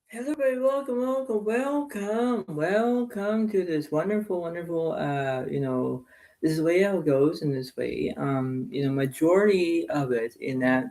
Hello, everybody. Welcome to this wonderful. This is the way how it goes in this way. Majority of it in that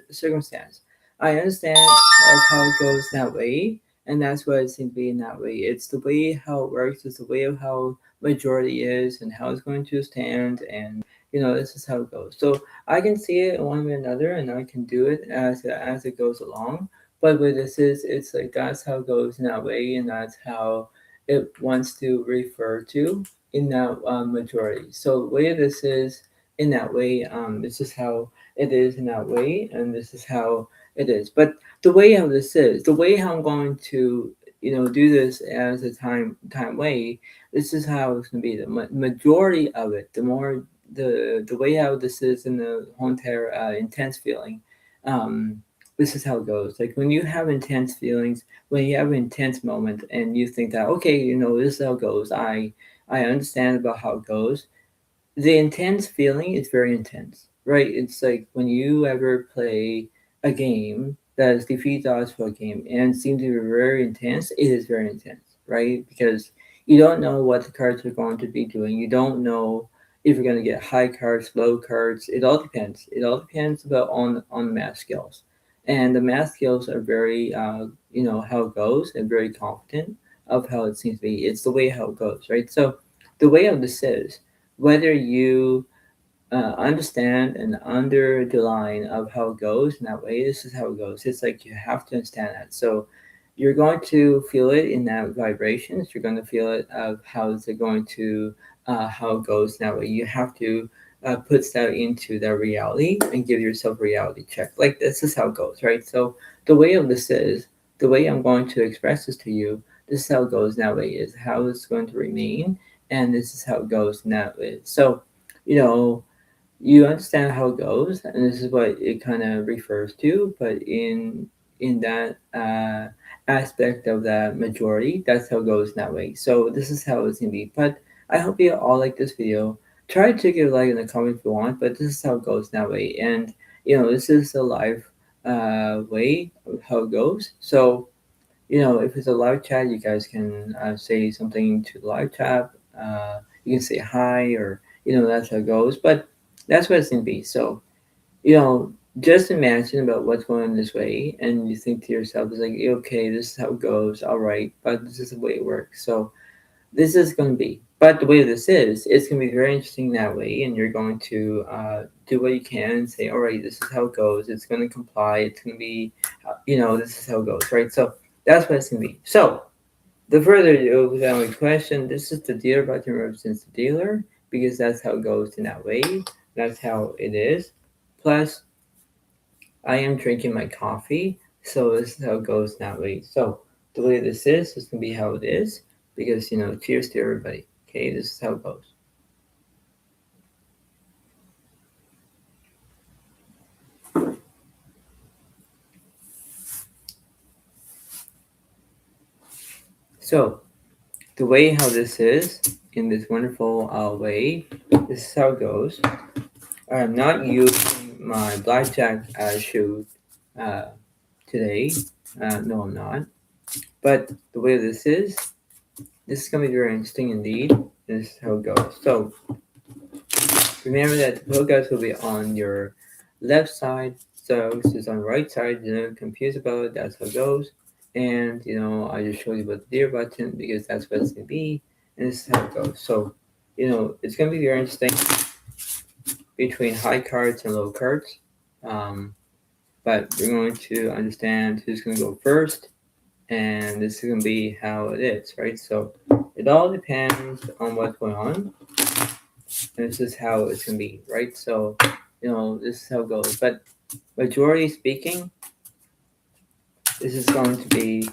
circumstance, I understand of how it goes that way, and that's what it seems to be in that way. It's the way how it works. It's the way of how majority is and how it's going to stand, and this is how it goes. So I can see it in one way or another, and I can do it as it goes along, but what this is, it's like that's how it goes in that way, and that's how it wants to refer to in that majority. So the way this is in that way, this is how it is in that way, and this is how it is. But the way how this is, the way how I'm going to do this as a time way, this is how it's going to be. The majority of it, the more the way how this is in the whole entire intense feeling. Um, this is how it goes. Like when you have intense feelings, when you have an intense moment, and you think that okay, this is how it goes. I understand about how it goes. The intense feeling is very intense, right? It's like when you ever play a game that is defeat odds for a game and seems to be very intense. It is very intense, right? Because you don't know what the cards are going to be doing. You don't know if you're going to get high cards, low cards. It all depends. It all depends about on math skills, and the math skills are very how it goes, and very confident of how it seems to be. It's the way how it goes, right? So the way of this is whether you understand and under the line of how it goes in that way, this is how it goes. It's like you have to understand that. So you're going to feel it in that vibrations. You're going to feel it of how is it going to how it goes in that way. You have to put that into the reality and give yourself a reality check. Like this is how it goes, right? So the way of this is the way I'm going to express this to you. This is how it goes in that way. Is how it's going to remain, and this is how it goes in that way. So you know you understand how it goes, and this is what it kind of refers to. But in that aspect of that majority, that's how it goes in that way. So this is how it's gonna be. But I hope you all like this video. Try to give a like in the comment if you want, but this is how it goes in that way. And this is the live way of how it goes. So if it's a live chat, you guys can say something to the live chat. You can say hi, or that's how it goes. But that's what it's gonna be. So just imagine about what's going this way, and you think to yourself, "It's like okay, this is how it goes. All right, but this is the way it works." So this is going to be. But the way this is, it's going to be very interesting that way, and you're going to do what you can and say, "All right, this is how it goes. It's going to comply. It's going to be, this is how it goes, right?" So that's what it's going to be. So the further ado, without my question, this is the dealer button represents the dealer because that's how it goes in that way. That's how it is. Plus, I am drinking my coffee, so this is how it goes that way. So the way this is gonna be how it is because cheers to everybody. Okay, this is how it goes. So the way how this is in this wonderful way, this is how it goes. I'm not using my blackjack shoe uh, today. No, I'm not. But the way this is gonna be very interesting indeed. This is how it goes. So remember that the focus will be on your left side. So this is on the right side. Don't confused about it. That's how it goes. And I just showed you about the deer button because that's what it's gonna be, and this is how it goes. So it's gonna be very interesting between high cards and low cards. Um, but we're going to understand who's gonna go first, and this is gonna be how it is, right? So it all depends on what's going on. This is how it's gonna be, right? So, this is how it goes. But majority speaking, this is going to be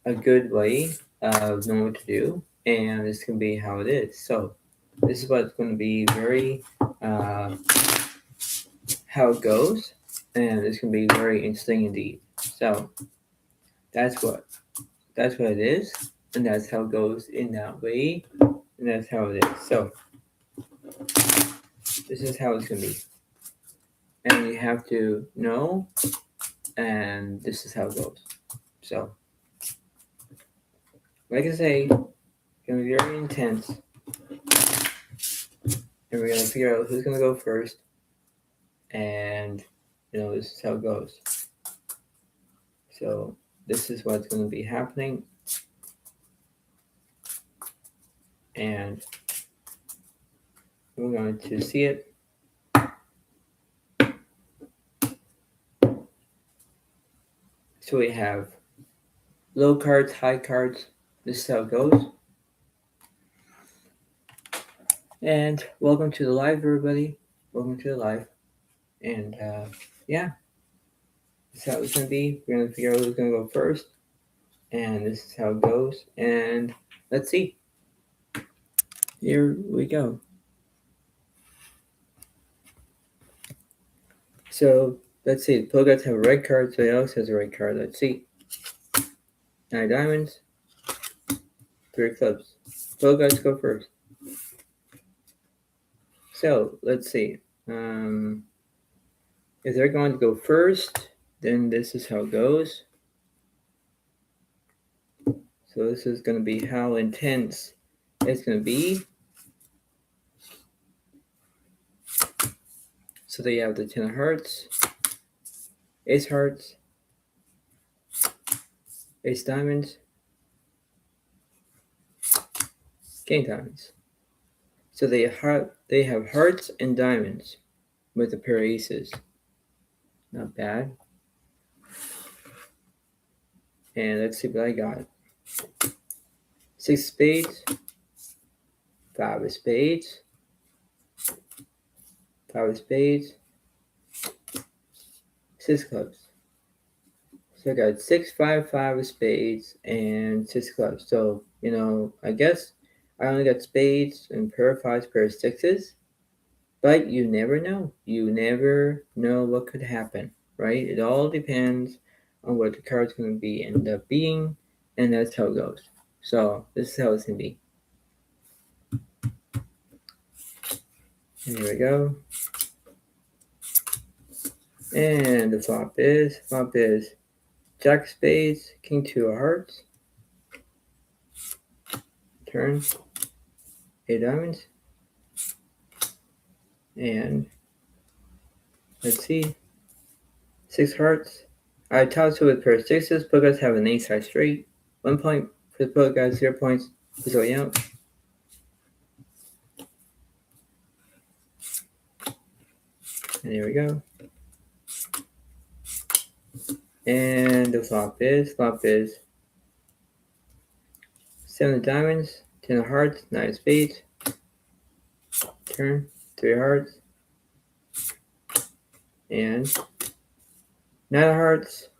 a good way of knowing what to do, and this can be how it is. So, this is what's going to be very how it goes, and it's going to be very interesting indeed. So, that's what it is, and that's how it goes in that way, and that's how it is. So, this is how it's going to be, and you have to know, and this is how it goes. So like I say, gonna be very intense. And we're gonna figure out who's gonna go first. And this is how it goes. So this is what's gonna be happening. And we're going to see it. So we have low cards, high cards. This is how it goes. And welcome to the live, everybody. Welcome to the live. And yeah, this is how it's going to be. We're going to figure out who's going to go first. And this is how it goes. And let's see. Here we go. So let's see. The Pogots have a red card. So Alex has a red card. Let's see. 9 diamonds. 3 clubs. Pogots go first. So let's see. If they're going to go first, then this is how it goes. So this is going to be how intense it's going to be. So they have the 10 of hearts, ace hearts, ace diamonds, king diamonds. So they have hearts and diamonds with a pair of aces. Not bad. And let's see what I got. 6 spades, 5 of spades, 5 of spades, 6 clubs. So I got 6, 5, 5 of spades, and 6 clubs. So, I guess I only got spades and pair of 5s, pair of 6s. But you never know. You never know what could happen, right? It all depends on what the card's going to end up being, and that's how it goes. So this is how it's going to be. And here we go. And the flop is Jack of spades, king 2 of hearts. Turn. 8 diamonds. And let's see. 6 hearts. I tossed it with a pair of 6s. Pogots have an ace high straight. 1 point for the Pogots, 0 points for Zodiac. And here we go. And the flop is 7 of diamonds, 10 of hearts, 9 of spades. Turn, 3 of hearts. And 9 of hearts.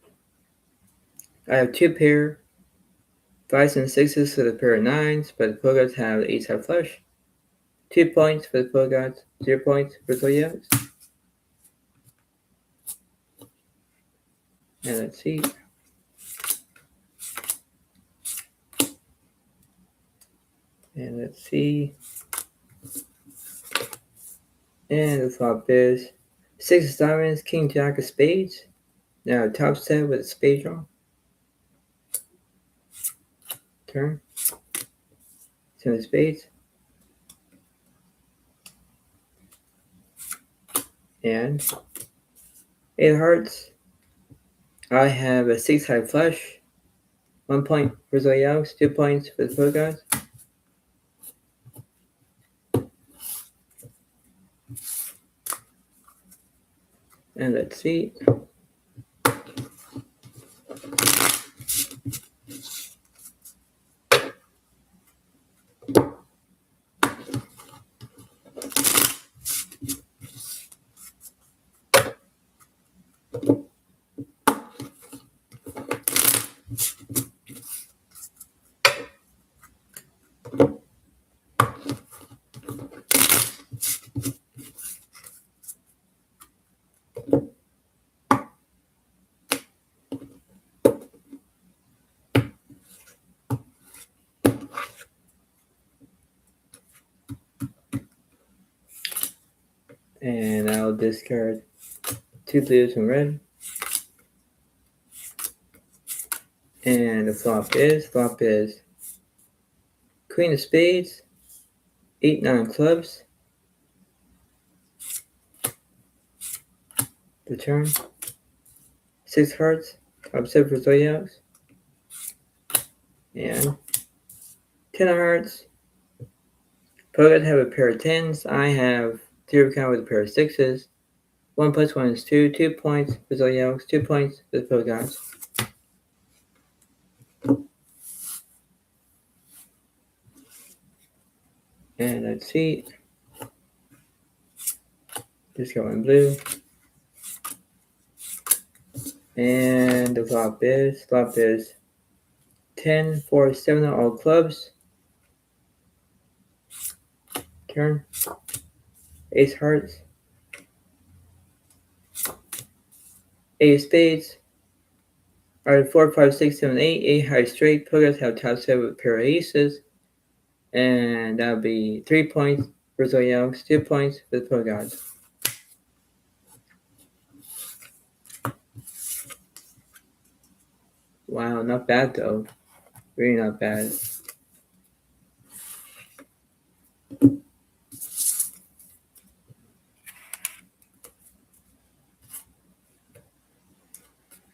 I have 2 pair, 5s and 6s for the pair of 9s, but the Pogots have 8 high flush. 2 points for the Pogots, 0 points for Zodiac. And let's see. And the flop is 6 of diamonds, king jack of spades. Now top set with a spade draw. Turn. 10 of spades. And 8 of hearts. I have a 6 high flush. 1 point for Zodiac, 2 points for the Pogots. And let's see. And I'll discard 2 blues and red. And the flop is Queen of spades, 8, 9 clubs, the turn, 6 hearts, top 7 for Zodiacs, and 10 of hearts. Pogot have a pair of 10s, I have 0 count with a pair of 6s. 1 plus 1 is 2, 2 points for Zodiacs, 2 points for the Pogots. And let's see. Just go in blue. And the flop is 10, 4, 7 on all clubs. Turn. Ace hearts. Ace spades. Alright, 4, 5, 6, 7, 8. 8 high straight. Pogots have top 7 with a pair of aces. And that'll be 3 points for Zodiacs, 2 points for the Pogots. Wow, not bad though. Really not bad.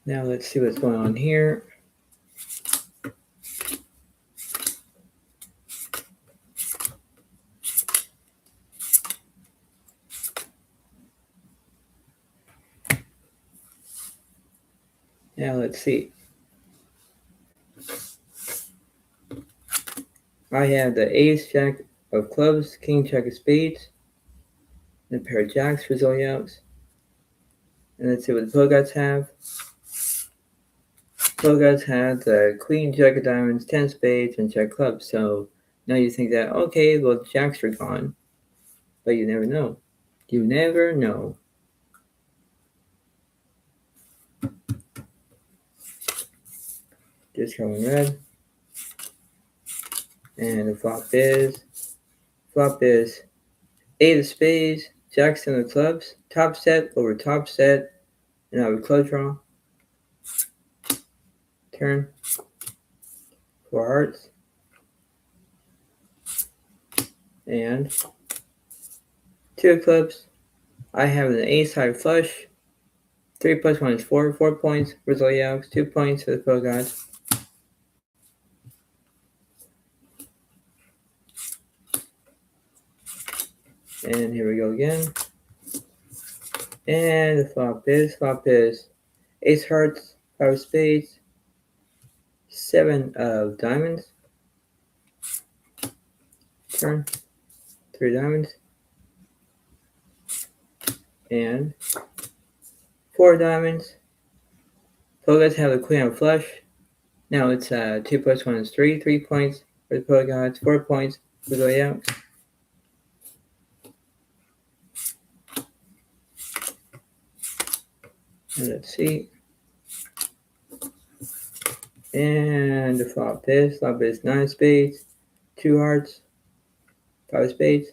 Now let's see what's going on here. Now let's see. I have the ace, jack of clubs, king, jack of spades, and a pair of jacks for Zodiacs. And let's see what the Pogots have. Pogots have the queen, jack of diamonds, 10 spades, and jack clubs. So now you think that, okay, well, the jacks are gone. But you never know. You never know. Just going red. And the flop is 8 of spades, jacks and the clubs, top set over top set, and I would close draw. Turn. 4 hearts. And 2 of clubs. I have an ace high flush. 3 plus 1 is 4. 4 points for Zodiacs, 2 points for the Pogots. And here we go again. And the flop is ace hearts, 5 of spades, 7 of diamonds. Turn. 3 diamonds. And 4 diamonds. Pogots have the queen of flush. Now it's 2 plus 1 is 3. 3 points for the Pogots, 4 points for the Zodiacs. And let's see. And the flop is 9 spades, 2 hearts, 5 spades.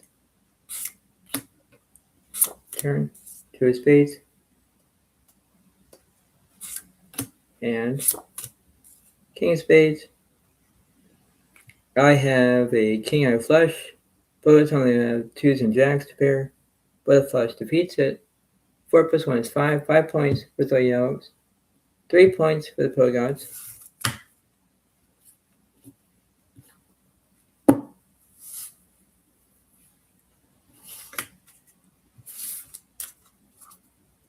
Turn. 2 of spades. And king of spades. I have a king out of flush. Pogots only have 2s and jacks to pair, but a flush defeats it. 4 plus 1 is 5. 5 points for the Zodiacs. 3 points for the Pogots.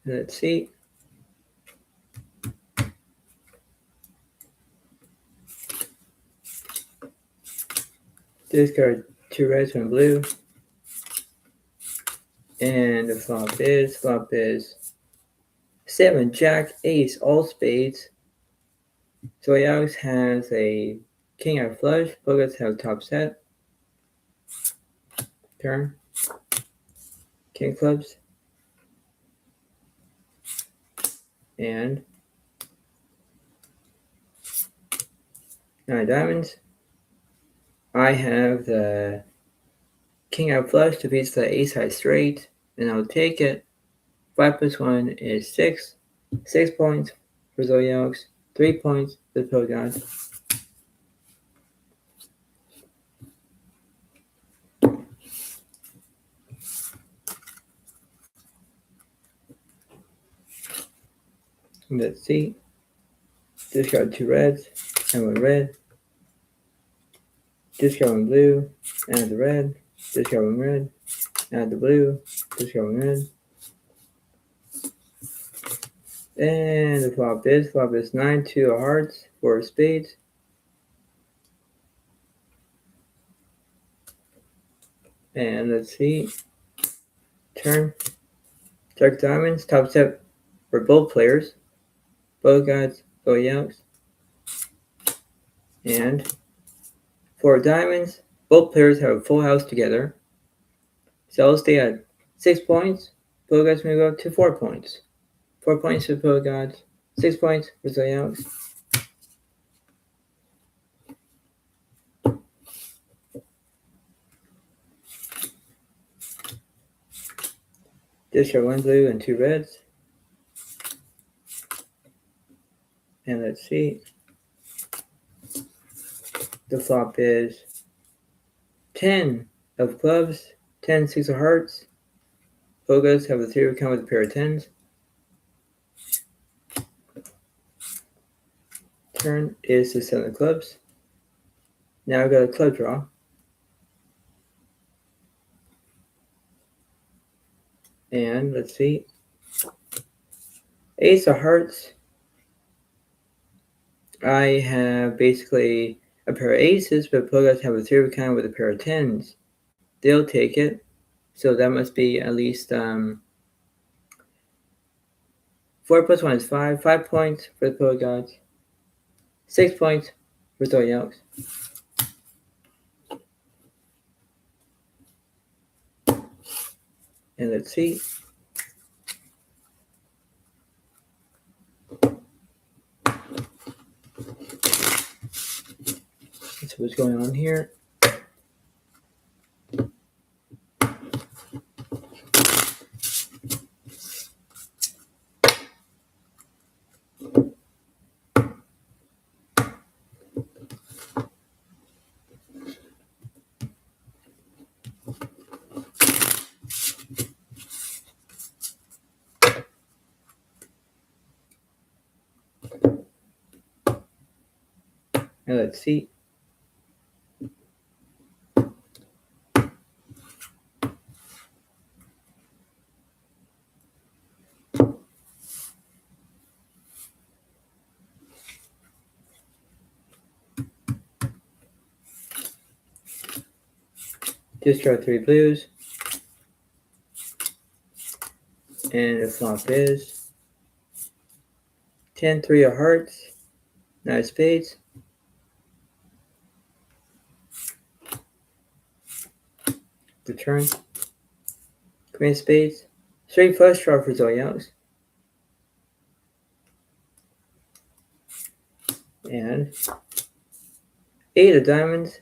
Let's see. Discard 2 reds and blue. And the flop is 7 jack, ace, all spades. Zodiacs has a king out of flush. Pogots have top set. Turn. King clubs. And 9 diamonds. I have the king out of flush defeats the ace high straight, and I'll take it. 5 plus 1 is 6. 6 points for Zodiacs, 3 points for the Pogots. Let's see. Discard 2 reds and 1 red. Discard 1 blue, add the red. Discard 1 red, add the blue. Discard 1 red. And the flop is 9, 2 of hearts, 4 of spades. And let's see. Turn. Dark diamonds, top step for both players. Both guys, both yelks. And 4 diamonds, both players have a full house together. So I'll stay at 6 points. Both guys move up to 4 points. 4 points for both guys, 6 points for the yelks. Discard 1 blue and 2 reds. And let's see. The flop is 10 of clubs, 10, 6 of hearts. Both guys have a 3 count with a pair of 10s. Turn is the 7 of clubs. Now I've got a club draw. And let's see. Ace of hearts. I have basically a pair of aces, but both guys have a 3 count with a pair of 10s. They'll take it. So that must be at least 4 plus 1 is 5. 5 points for the both guys. 6 points for the yelks. And let's see. That's what's going on here. And let's see. Discard 3 blues. And the flop is 10, 3 of hearts, 9 of spades. The turn. Queen of spades. Straight flush draw for Zodiac. And 8 of diamonds.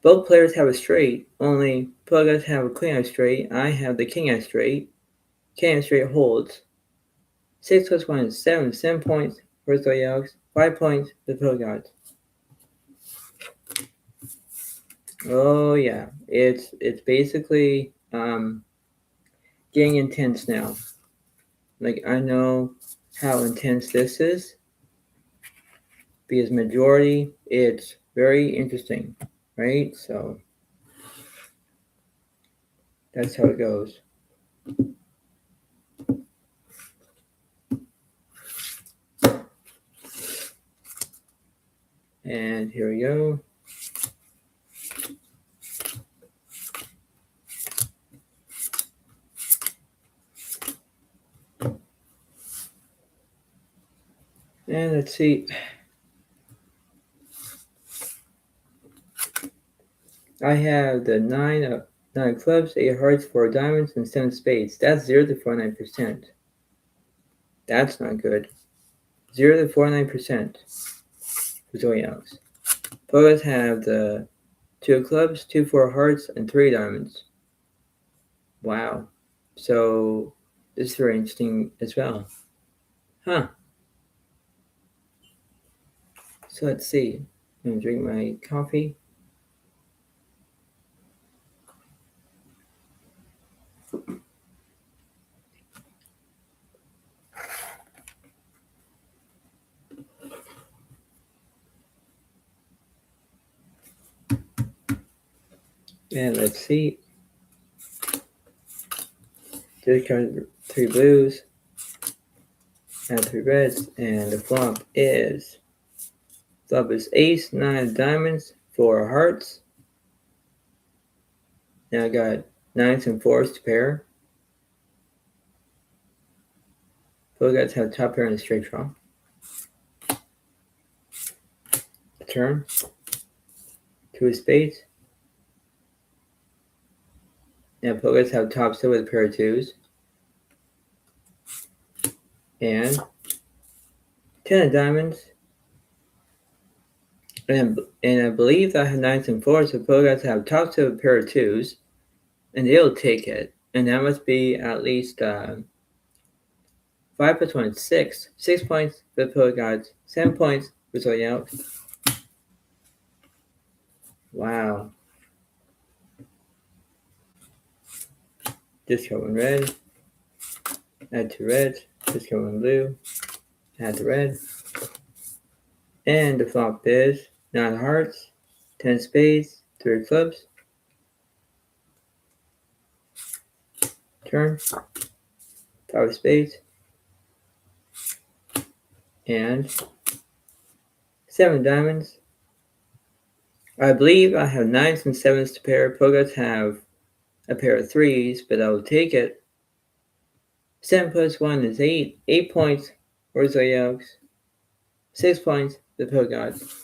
Both players have a straight, only both guys have a queen eye straight. I have the king eye straight. King eye straight holds. 6 plus 1 is 7. 7 points for Zodiac. 5 points for the pro guys. Oh yeah, it's basically getting intense now. Like I know how intense this is because majority it's very interesting, right? So that's how it goes. And here we go. And let's see. I have the 9 of clubs, 8 hearts, 4 diamonds, and 7 spades. That's 0 to 49%. That's not good. 0 to 49% for Zodiac. Both have the 2 of clubs, 2 4 hearts, and 3 diamonds. Wow. So this is very interesting as well. Huh. So let's see. I'm gonna drink my coffee. And let's see. Discard 3 blues, add 3 reds, and the flop is ace, 9 diamonds, 4 hearts. Now I got 9s and 4s to pair. Both guys have top pair and a straight draw. Turn. 2 of spades. Now both guys have top still with a pair of 2s. And 10 of diamonds. And I believe I have 9s and 4s, so both guys have top still with a pair of 2s. And they'll take it. And that must be at least 5 plus 1 is 6. 6 points for the Pillow Gods. 7 points for Zodiac. Wow. Discard 1 red. Add 2 reds. Discard 1 blue. Add the red. And the flop is 9 hearts, 10 spades, 3 clubs. Turn. 5 spades. And 7 diamonds. I believe I have 9s and 7s to pair. Pogas have a pair of 3s, but I will take it. 7 plus 1 is 8. 8 points for Zodiacs. 6 points for the Pill Gods.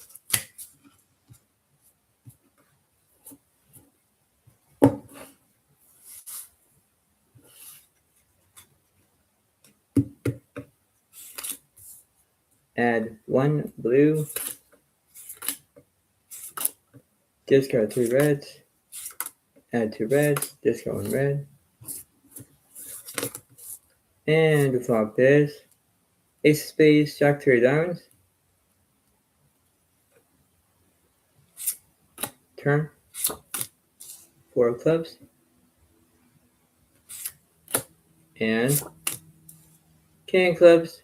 Add 1 blue. Discard 3 reds. Add 2 reds. Discard 1 red. And the flop is ace of spades, jack 3 of diamonds. Turn. 4 of clubs. And king of clubs.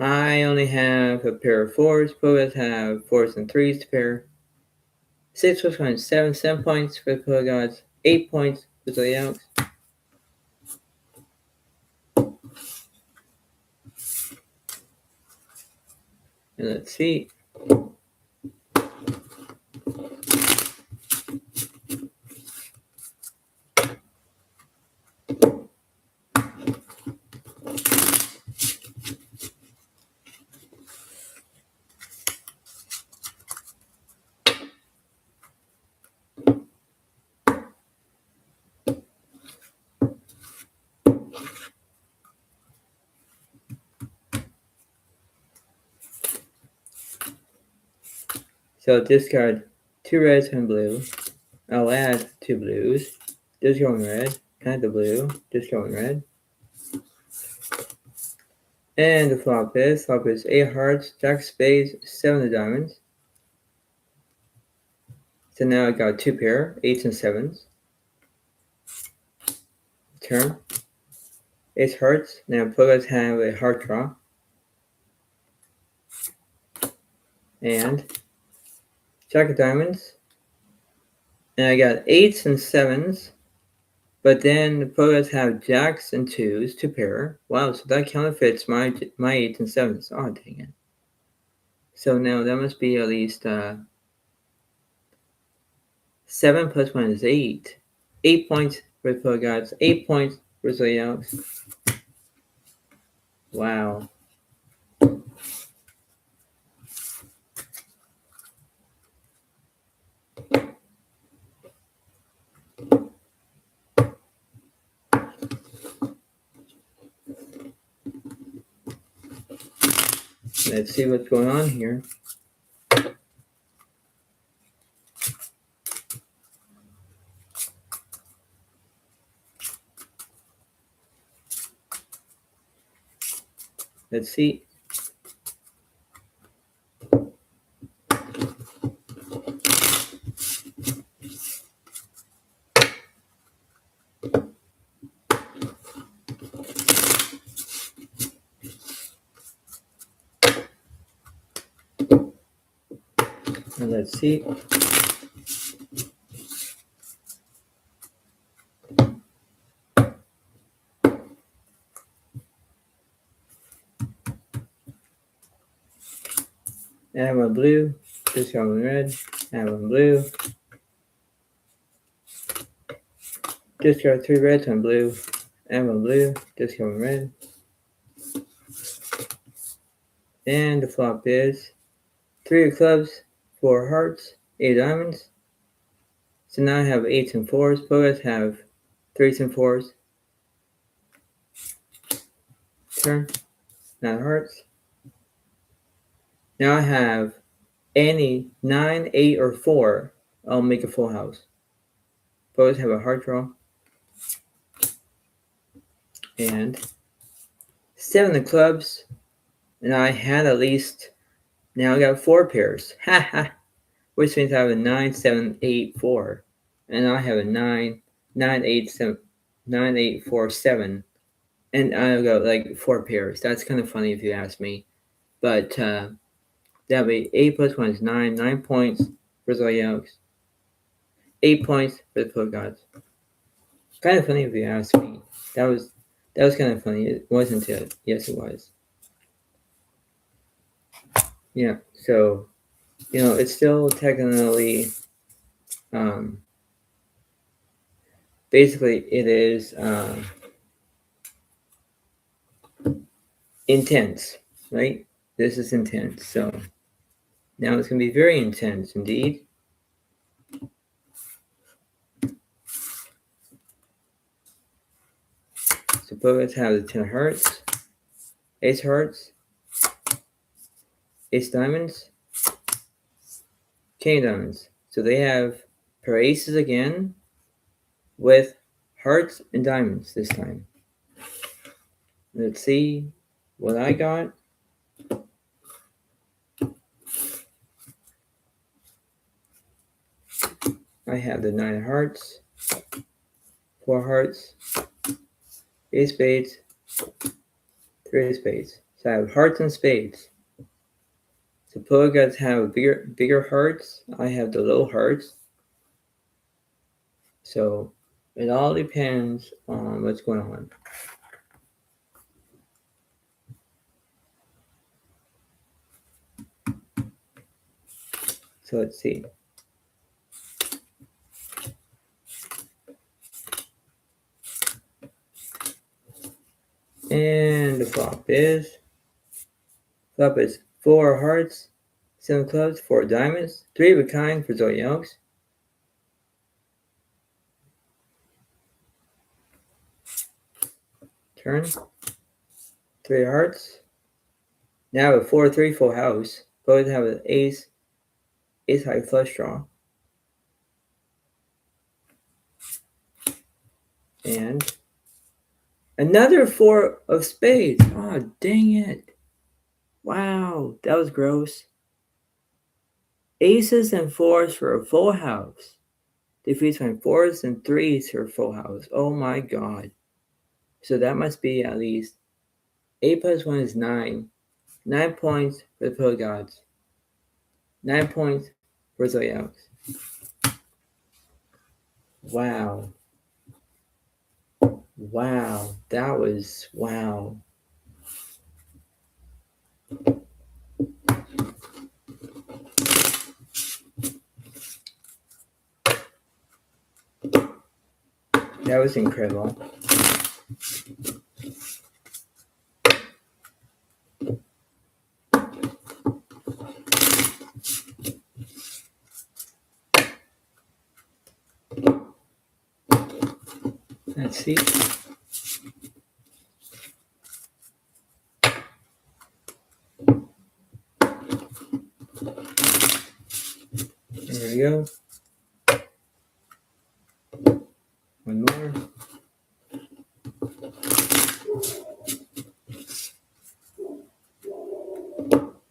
I only have a pair of 4s. Pogas have 4s and 3s to pair. 6 plus 1 is 7. 7 points for the Pillow Gods. 8 points for the Zodiacs. And let's see. So discard 2 reds and blue. I'll add 2 blues. Discard 1 red. Add the blue. Discard 1 red. And the flop is 8 hearts, jack of spades, 7 of diamonds. So now I got 2 pair, 8s and 7s. Turn. Ace hearts. Now Pogas have a heart draw. And jack of diamonds. And I got 8s and 7s. But then the Pogas have jacks and 2s to pair. Wow, so that counterfeits my 8s and 7s. Oh, dang it. So now that must be at least 7 plus 1 is 8. 8 points for the Pogas. 8 points for Zodiacs. Wow. Let's see what's going on here. Let's see. And let's see. add one blue, discard one red, add one blue, discard 3 reds, one blue, add one blue, discard one red. And the flop is 3 of clubs, 4 hearts, 8 diamonds. So now I have 8s and 4s. Both have 3s and 4s. Turn. 9 hearts. Now I have any 9, 8, or 4. I'll make a full house. Both have a heart draw. And 7 of clubs. And I had at least, now I got 4 pairs. Ha ha. Which means I have a 9, 7, 8, 4. And I have a 9, 9, 8, 7, 9, 8, 4, 7. And I've got like 4 pairs. That's kind of funny if you ask me. But that'll be 8 plus 1 is 9. 9 points for Zodiac. 8 points for the Poet Gods. Kind of funny if you ask me. That was kind of funny. It wasn't it? Yes, it was. Yeah. So, it's still technically, basically, it is intense, right? This is intense. So now it's going to be very intense indeed. So poets have the 10 hearts, ace hearts, ace diamonds, king diamonds. So they have pair aces again with hearts and diamonds this time. Let's see what I got. I have the 9 hearts, 4 hearts, ace spades, 3 spades. So I have hearts and spades. So poet gods have bigger hearts. I have the little hearts. So it all depends on what's going on. So let's see. And the flop is 4 hearts, 7 clubs, 4 diamonds, 3 of a kind for Zodiac. Turn. 3 hearts. Now a 4-3 full house. Both have an ace high flush draw. And another 4 of spades. Oh, dang it. Wow, that was gross. Aces and 4s for a full house. Defeats my 4s and 3s for a full house. Oh my god. So that must be at least 8 plus 1 is 9. 9 points for the Poet Gods. 9 points for Zodiac. Wow. Wow. That was wow. That was incredible. Let's see. There we go. One more.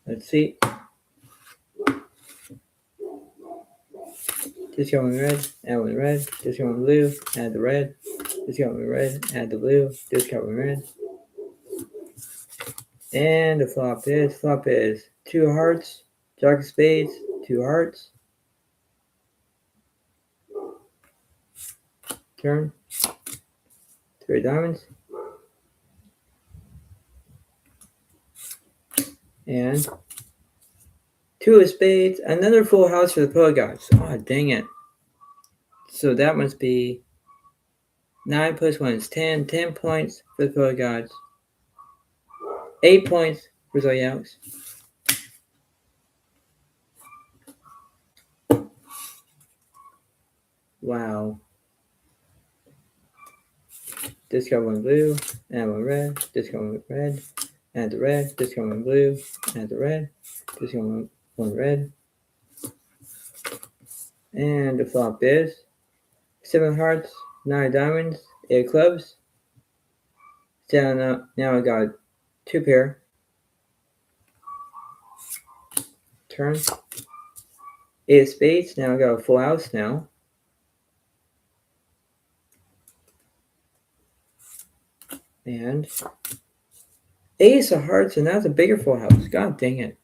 Let's see. Discard one red, add one red, discard one blue, add the red, discard one red, add the blue, discard one red. And the flop is 2 hearts, jack of spades, 2 hearts. Turn. 3 diamonds. And 2 Two of spades, another full house for the Poet Gods. Oh, dang it. So that must be 9 plus 1 is 10. 10 points for the Poet Gods. 8 points for Zodiac. Wow. Discard one blue, add one red, discard one red, add the red, discard one blue, add the red, discard one red. And the flop is 7 hearts, 9 diamonds, 8 clubs. So now I got 2 pair. Turn. 8 of spades, now I got a full house now. And ace of hearts, and that's a bigger full house. God dang it.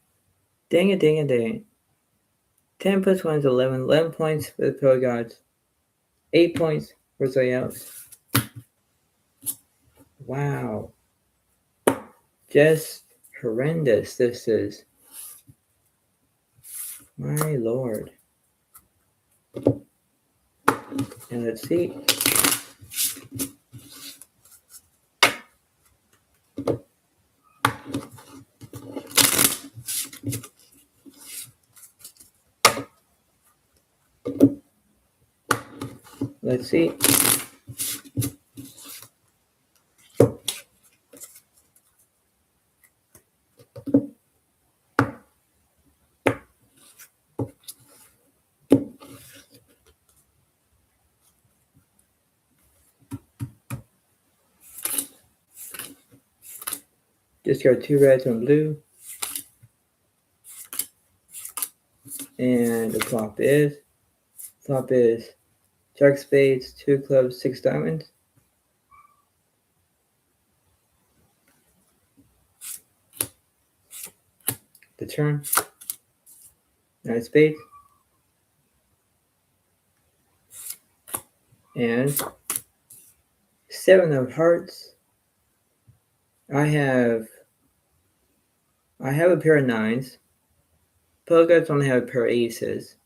Dang it, dang it, dang it. 10 plus 1 is 11. 11 points for the Poet Gods. 8 points for Zodiac. Wow. Just horrendous this is. My lord. And let's see. Let's see. Discard 2 reds, 1 blue. And the flop is Jack spades, 2 clubs, 6 diamonds. The turn. 9 spades. And 7 of hearts. I have a pair of 9s. Poet Gods only have a pair of aces.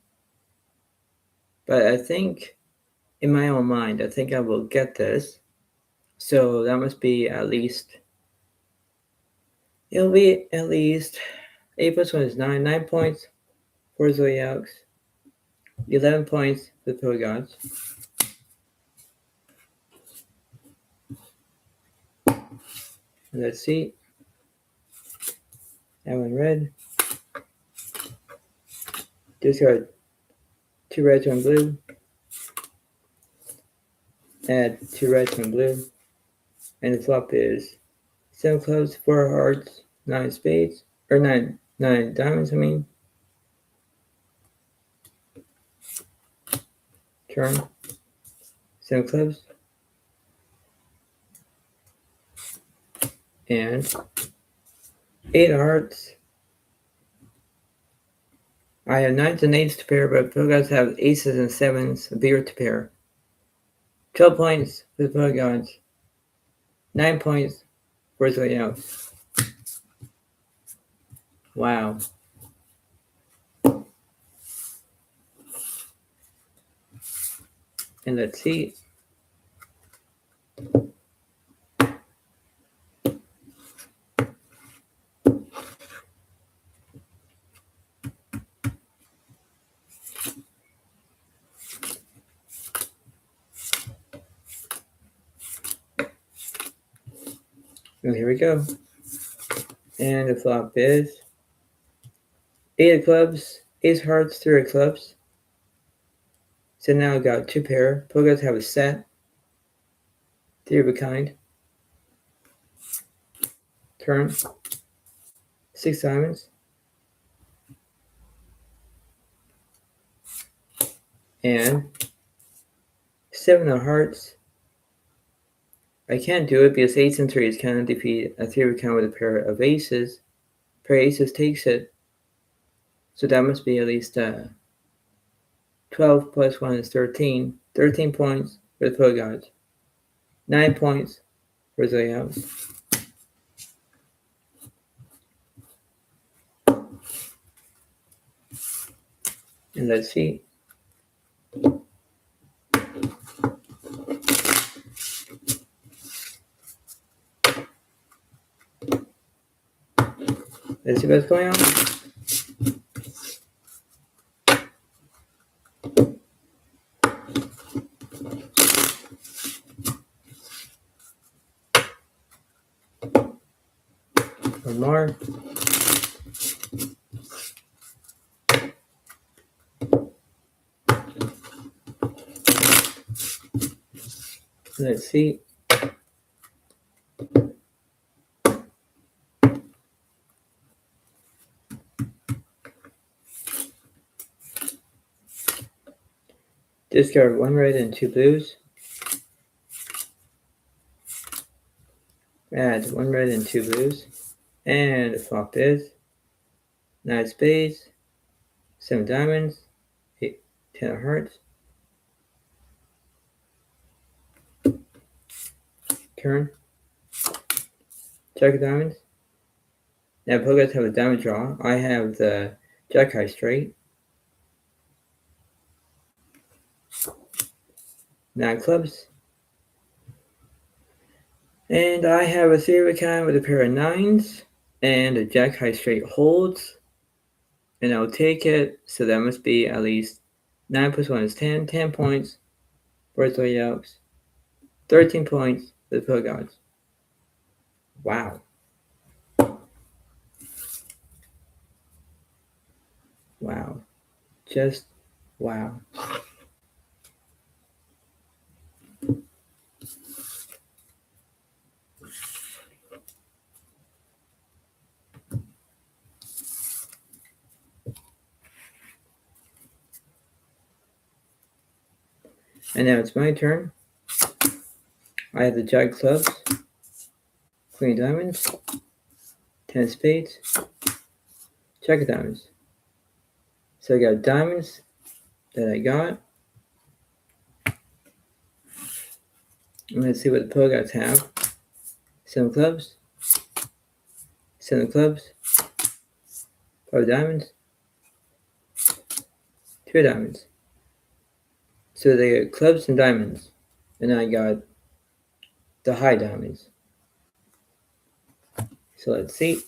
But I think, in my own mind, I think I will get this. So that must be at least, it'll be at least 8 plus 1 is 9. 9 points for Zodiac. 11 points for the Poet Gods. And let's see. That one red. Discard 2 reds, 1 blue. Add 2 reds, 1 blue. And the flop is 7 clubs, 4 hearts, 9 spades. Or 9 diamonds, I mean. Turn. 7 clubs. And 8 hearts. I have 9s and 8s to pair, but Poet Gods have aces and 7s, a bigger to pair. 12 points for the Poet Gods. 9 points for Zodiac. Wow. And let's see. And here we go. And the flop is 8 of clubs, ace hearts, 3 of clubs. So now I got 2 pair. Poet Gods have a set. 3 of a kind. Turn. 6 diamonds. And 7 of hearts. I can't do it because 8s and 3s cannot defeat a 3 of a kind with a pair of aces. Pair of aces takes it. So that must be at least 12 plus 1 is 13. 13 points for the Poet Gods. 9 points for Zodiac. And let's see. Let's see what's going on. One more. Let's see. Discard one red and two blues. Add one red and two blues. And the flop is 9 spades, 7 diamonds, 10 of hearts. Turn. Jack of diamonds. Now both guys have a diamond draw. I have the jack high straight. 9 clubs. And I have a 3 of a kind with a pair of 9s. And a jack high straight holds. And I'll take it. So that must be at least 9 plus 1 is 10. 10 points for Zodiacs. 13 points for the Pill Gods. Wow. Wow. Just wow. And now it's my turn. I have the jack clubs, queen diamonds, 10 spades, jack of diamonds. So I got diamonds that I got. And let's see what the Pill Gods have. 7 clubs, 7 clubs, 5 diamonds, 2 diamonds. So they got clubs and diamonds. And I got the high diamonds. So let's see.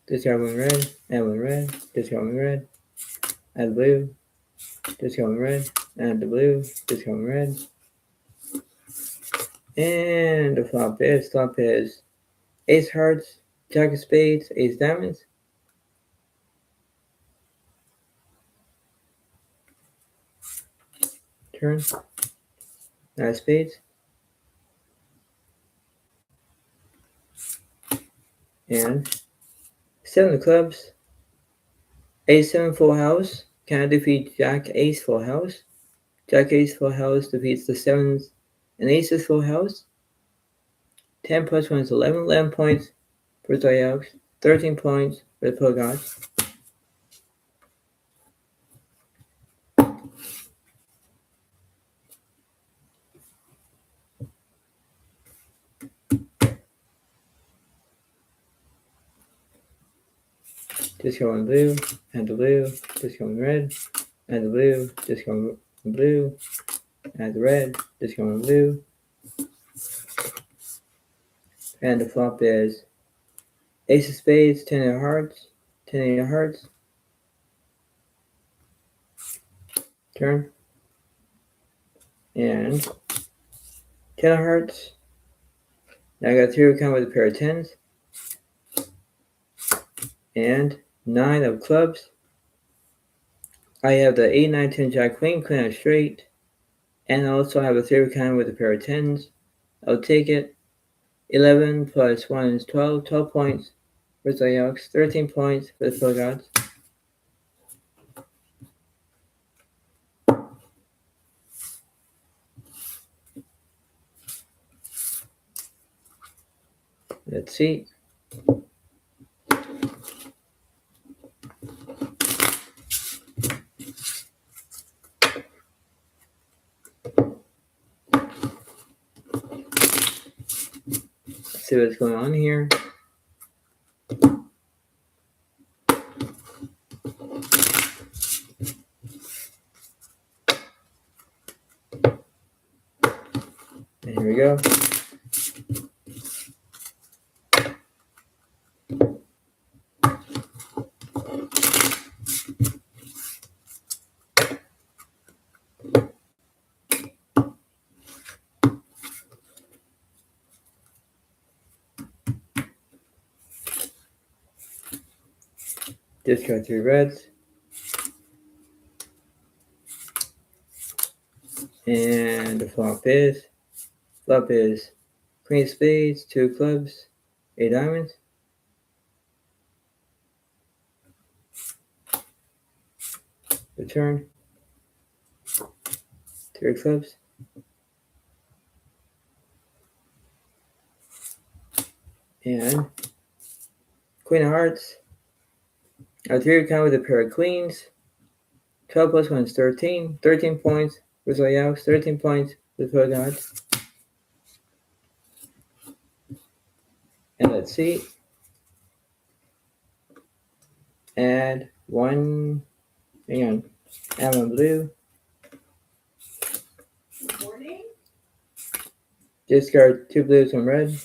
Discard one red, add one red, discard one red, add blue, discard one red, add the blue, discard one red. And the flop is ace hearts, jack of spades, ace diamonds. Turn. 9 spades. And 7 of clubs. Ace 7 full house. Can defeat jack ace full house. Jack ace full house defeats the 7s and aces full house. 10 plus 1 is 11. 11 points for Zodiacs. 13 points for the Pill Gods. Discard one blue, and the blue, discard one red, and the blue, discard one blue, and the red, discard one blue. And the flop is ace of spades, 10 of hearts, 10 of hearts. Turn. And 10 of hearts. Now I got 3 of a kind with a pair of 10s. And 9 of clubs. I have the 8, 9, 10, jack, queen, queen out straight. And I also have a 3 of a kind with a pair of 10s. I'll take it. 11 plus 1 is 12. 12 points for Zodiacs. 13 points for the Pill Gods. Let's see. see what's going on here. And here we go. Discard 3 reds. And the flop is Queen of Spades, 2 clubs, 8 diamonds. The turn, 3 clubs. And Queen of Hearts. A 3 would come with a pair of queens. 12 plus 1 is 13. 13 points with layouts. 13 points with polka dots. And let's see. Add 1. Hang on. Add 1 blue. Discard 2 blues, 1 red.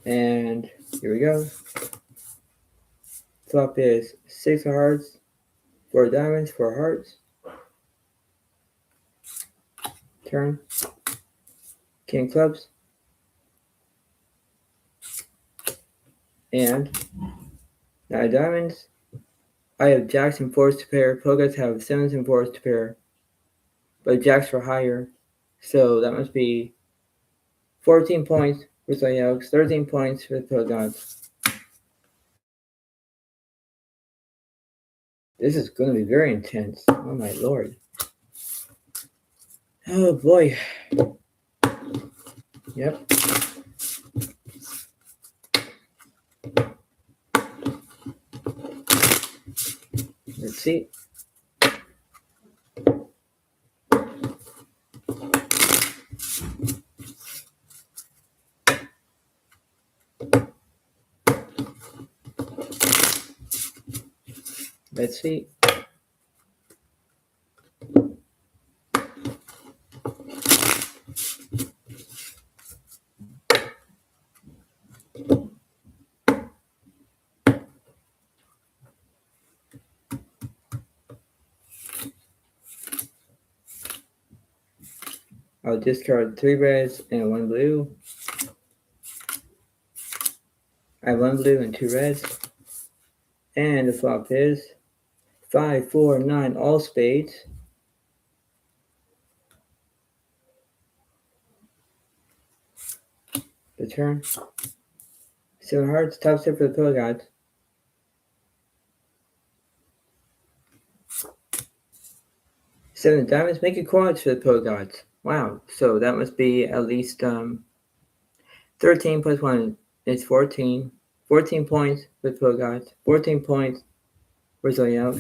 And here we go. Flop is 6 of hearts, 4 diamonds, 4 hearts. Turn. King clubs. And 9 diamonds. I have jacks and 4s to pair. Polkas have 7s and 4s to pair. But jacks are higher. So that must be 14 points with layouts, 13 points with polkas. This is going to be very intense. Oh my lord. Oh boy. Yep. Let's see. Let's see. I'll discard 3 reds and 1 blue. I have 1 blue and 2 reds. And the flop is 5, 4, 9, all spades. The turn. 7 hearts, top step for the pillow gods. 7 diamonds, make it quads for the pillow gods. Wow, so that must be at least 13 plus 1 is 14. 14 points with pillow gods. 14 points for Zodiac.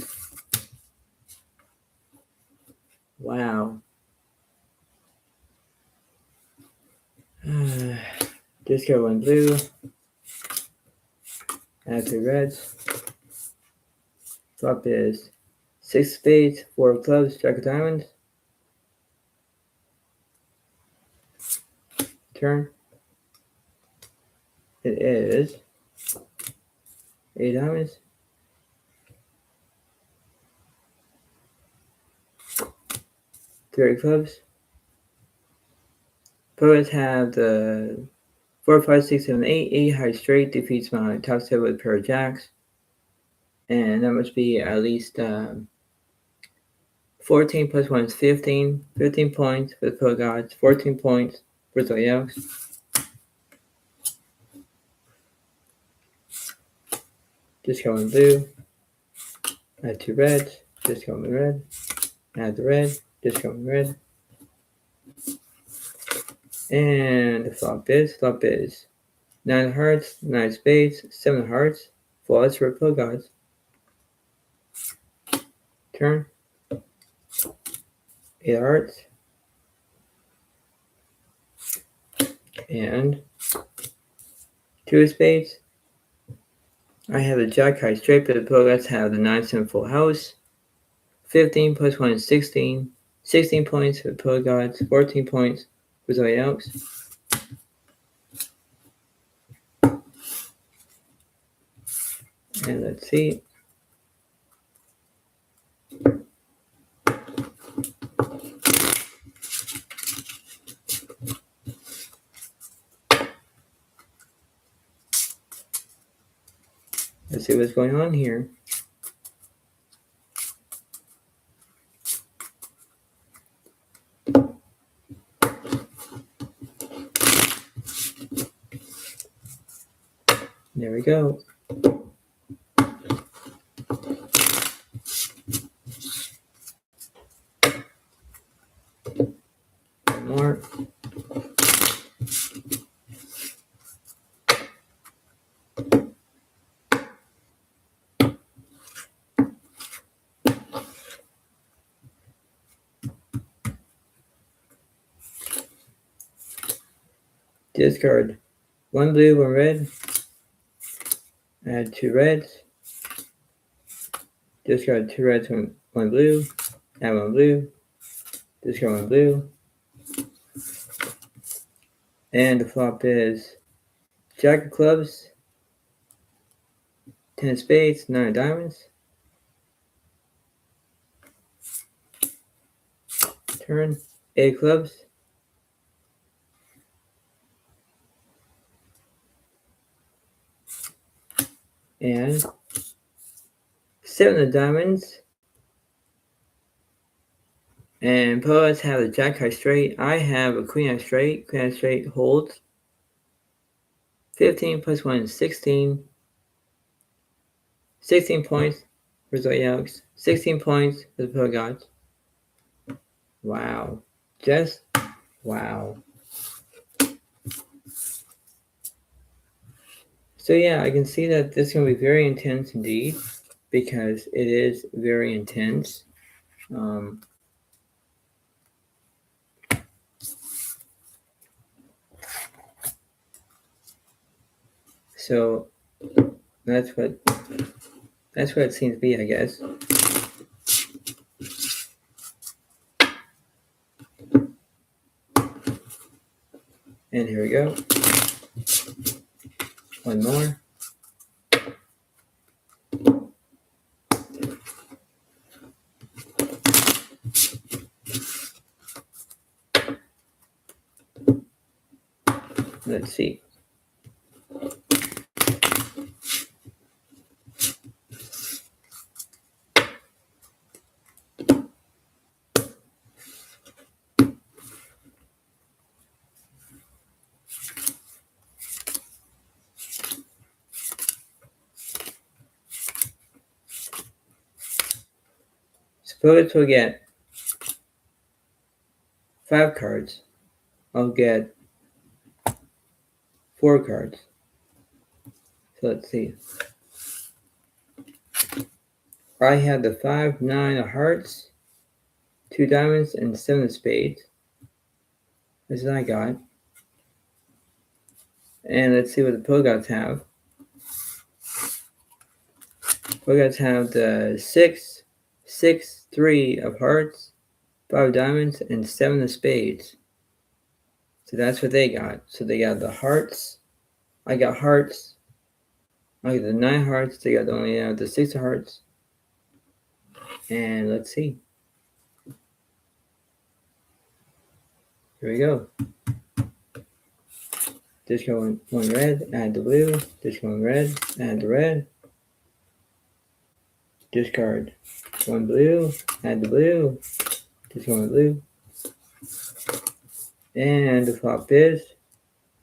Wow. Discard 1 blue. Add 3 reds. Flop is 6 spades, 4 clubs, jack of diamonds. Turn. It is 8 diamonds. 3 clubs. Poets have the 4, 5, 6, 7, 8. 8 high straight defeats my top step with a pair of jacks. And that must be at least 14 plus 1 is 15. 15 points for the Pro Gods. 14 points for Zodiac. Discard 1 blue. Add 2 reds. Discard 1 red. Add the red. Discard 1 red. And the flop is 9 hearts, 9 spades, 7 hearts. Flawless for Pro Gods. Turn. 8 hearts. And 2 of spades. I have the jack high straight, but the poets have the 9-7 full house. 15 plus 1 is 16. 16 points for the Poet Gods, 14 points for Zodiac. And let's see. Let's see what's going on here. There we go. One more. Discard 1 blue, 1 red. Add 2 reds. Discard 2 reds, 1 blue. Add 1 blue. Discard 1 blue. And the flop is Jack of clubs, 10 of spades, 9 of diamonds. Turn 8 of clubs. And 7 of diamonds. And poets have the jack high straight. I have a queen high straight. Queen high straight holds. 15 plus 1 is 16. 16 points for Zodiac. 16 points for the Poet Gods. Wow. Just wow. So yeah, I can see that this is going to be very intense indeed, because it is very intense. So that's what it seems to be, I guess. And here we go. One more. Let's see. Suppose we'll get 5 cards. I'll get 4 cards. So let's see. I have the 5, 9 of hearts, 2 diamonds, and 7 of spades. This is what I got. And let's see what the Poet Gods have. Poet Gods have the 6, 6, 3 of hearts, 5 diamonds, and 7 of spades. So that's what they got. So they got the hearts. I got hearts. I got the 9 hearts. They got only the 6 of hearts. And let's see. Here we go. Discard 1 red, add the blue. Discard 1 red, add the red. Discard 1 blue, add the blue. Discard 1 blue. And the flop is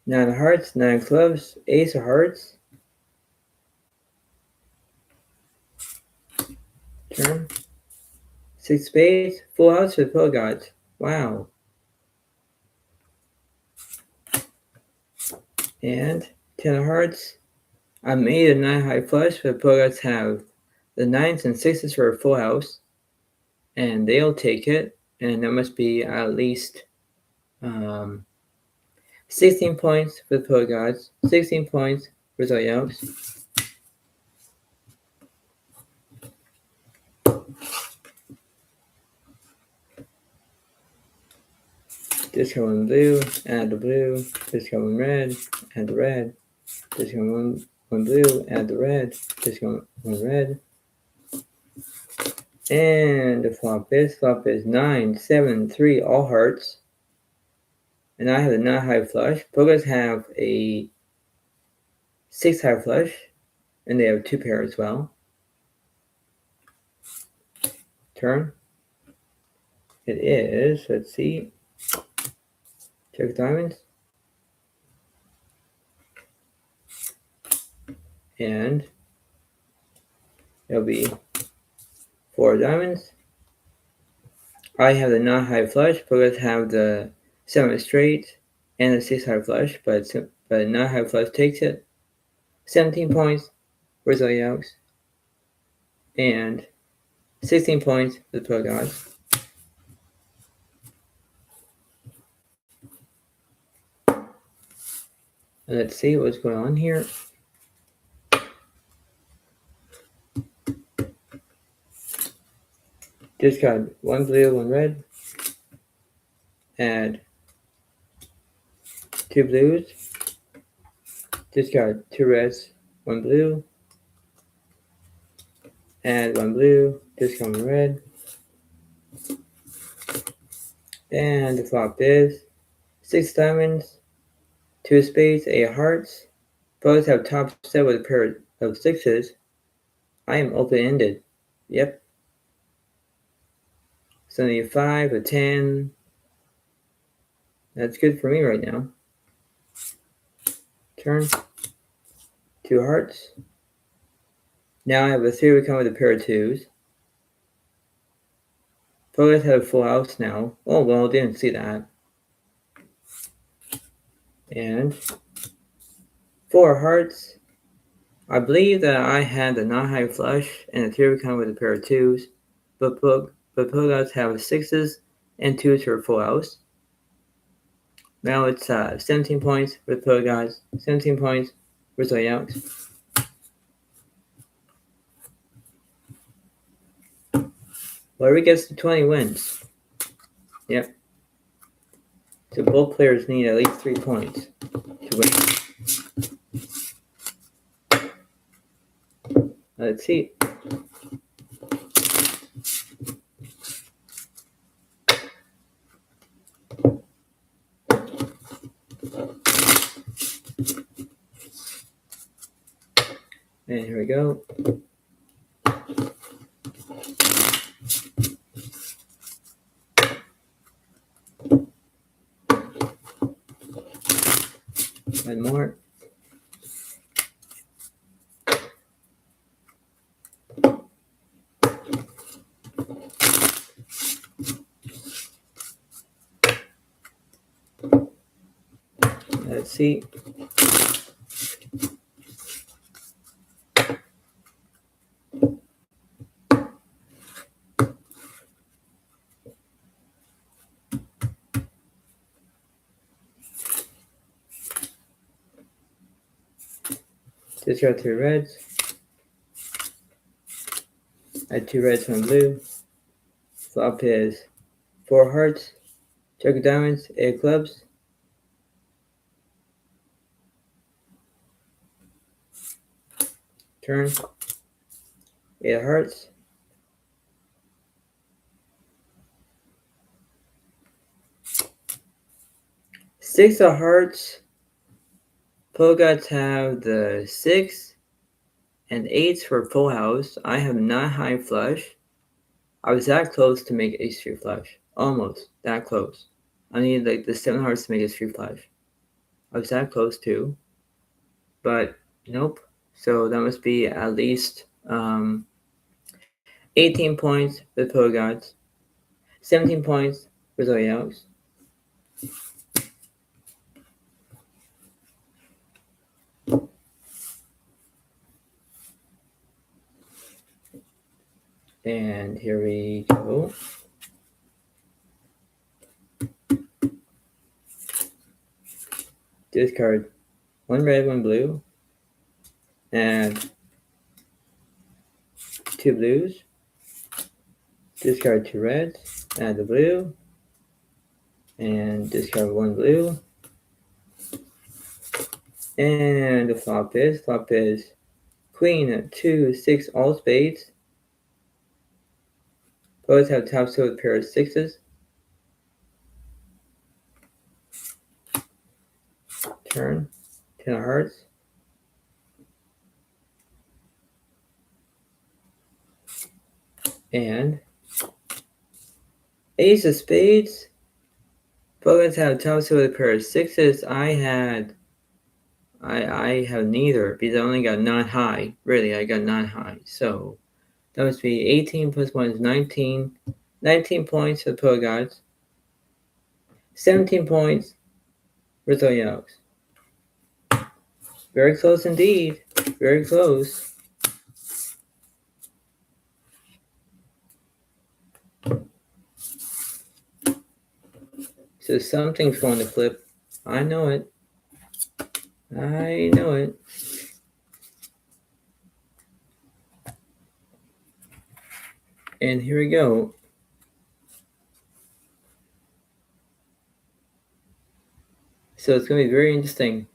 9 of hearts, 9 of clubs, ace of hearts. Turn. 6 spades, full house for the Poet Gods. Wow. And 10 of hearts. I made a 9 high flush, but the Poet Gods have the 9s and 6s for a full house. And they'll take it. And that must be at least 16 points for the Poet Gods. 16 points for Zodiacs. Discard one blue, add the blue. Discard one red, add the red. Discard one blue, add the red. Discard one red. And the flop is 9, 7, 3, all hearts. And I have a 9 high flush. Poets have a 6 high flush. And they have 2 pair as well. Turn. It is, let's see. Check diamonds. And it'll be 4 diamonds. I have the 9 high flush. Poets have the 7 straight and the 6 high flush, but 9 high flush takes it. 17 points for Zodiacs. And 16 points for the Pro Gods. And let's see what's going on here. Discard 1 blue, 1 red. Add 2 blues. Discard 2 reds, 1 blue. Add 1 blue. Discard 1 red. And the flop is 6 diamonds, 2 spades, 8 hearts. Both have top set with a pair of 6s. I am open-ended. Yep. So I need a 5, a 10. That's good for me right now. Turn. 2 hearts. Now I have a 3 would come with a pair of 2s. Poets have a full house now. Oh, well, didn't see that. And 4 hearts. I believe that I had the 9 high flush and the 3 would come with a pair of 2s. But Poets have 6s and 2s for a full house. Now it's 17 points for the Poet Gods, 17 points for Zodiacs. Whoever gets to 20 wins. Yep. So both players need at least 3 points to win. Let's see. And here we go. One more. Let's see. Discard 3 reds. Add 2 reds, 1 blue. Flop is 4 hearts, Jack of diamonds, 8 clubs. Turn. 8 hearts. Six of hearts. Pogots have the 6 and 8s for full house. I have 9 high flush. I was that close to make ace 3 flush. Almost that close. I need like the 7 hearts to make ace 3 flush. I was that close too. But nope. So that must be at least 18 points for the Pogots. 17 points for Zodiacs. And here we go. Discard one red, one blue. Add two blues. Discard two reds. Add the blue. And discard one blue. And the flop is queen, 2, 6, all spades. Both have top set with a pair of sixes. Turn, 10 of hearts. And ace of spades. Both have top set with a pair of sixes. I have neither because I only got 9 high. Really, I got 9 high. So that must be 18 plus 1 is 19. 19 points for the Poet Gods. 17 points for Zodiacs. Very close indeed. Very close. So something's going to flip. I know it. I know it. And here we go. So it's going to be very interesting.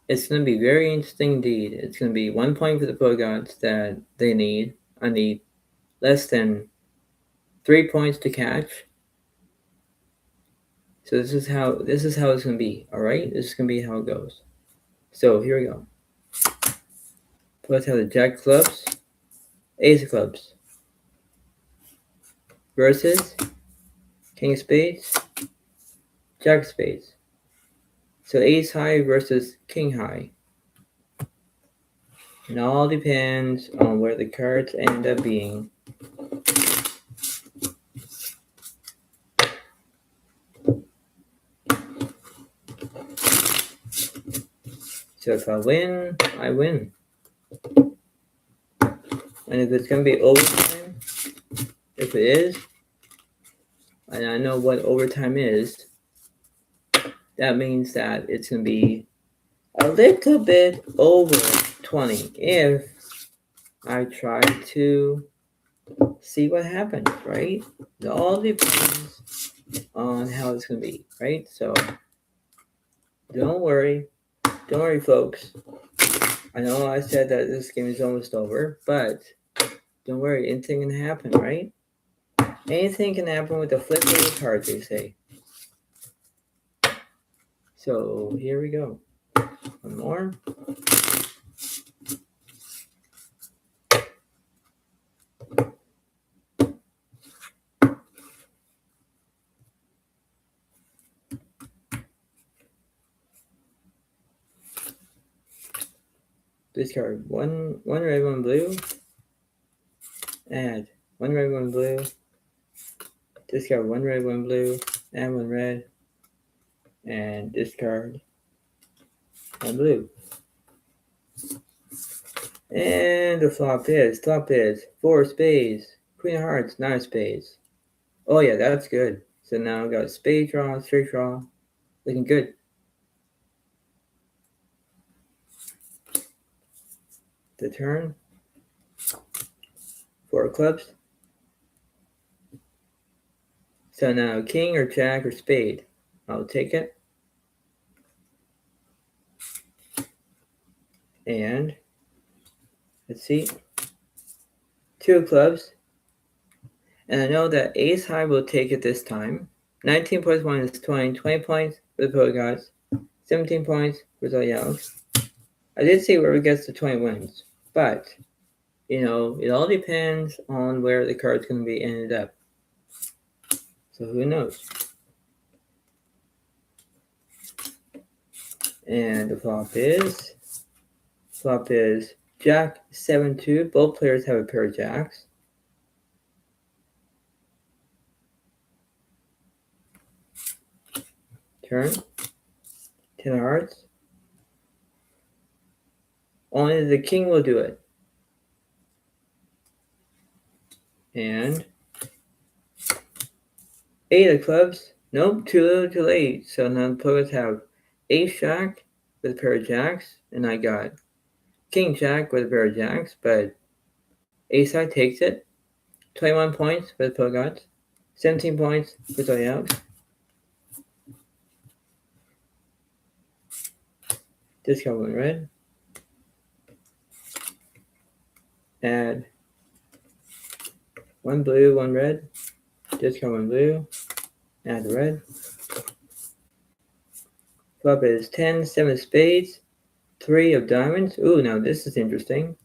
It's going to be very interesting indeed. It's going to be 1 point for the Poet Gods that they need. I need less than 3 points to catch. So this is how it's going to be. All right, this is going to be how it goes. So here we go. Let's have the Jack of Clubs, Ace of Clubs versus King of Spades, Jack of Spades. So Ace High versus King High. It all depends on where the cards end up being. So if I win, I win. And if it's going to be overtime, if it is, and I know what overtime is, that means that it's going to be a little bit over 20 if I try to see what happens, right? It all depends on how it's going to be, right? So don't worry, folks. I know I said that this game is almost over, but don't worry, anything can happen, right? Anything can happen with the flip of the card, they say. So here we go. One more. Discard one red, one blue. Add one red, one blue. Discard one red, one blue. Add one red. And discard one blue. And the flop is 4 spades, Queen of Hearts, 9 spades. Oh yeah, that's good. So now I've got spade draw, straight draw, looking good. The turn, 4 clubs. So now king or jack or spade, I'll take it. And let's see, 2 clubs. And I know that ace high will take it this time. 19 plus 1 is 20. 20 points for the Poet Gods. 17 points for Zodiacs. I did see where it gets to 20 wins. But, it all depends on where the card's going to be ended up. So who knows? And the flop is Jack 7-2. Both players have a pair of jacks. Turn, 10 of hearts. Only the king will do it. And 8 of clubs. Nope, too little, too late. So now the players have ace jack with a pair of jacks, and I got king jack with a pair of jacks, but ace high takes it. 21 points for the Pogots, 17 points for Zodiacs. Discount one red. Add one blue, one red. Discount one blue. Add the red. Flop is 10, 7 of spades, 3 of diamonds. Ooh, now this is interesting.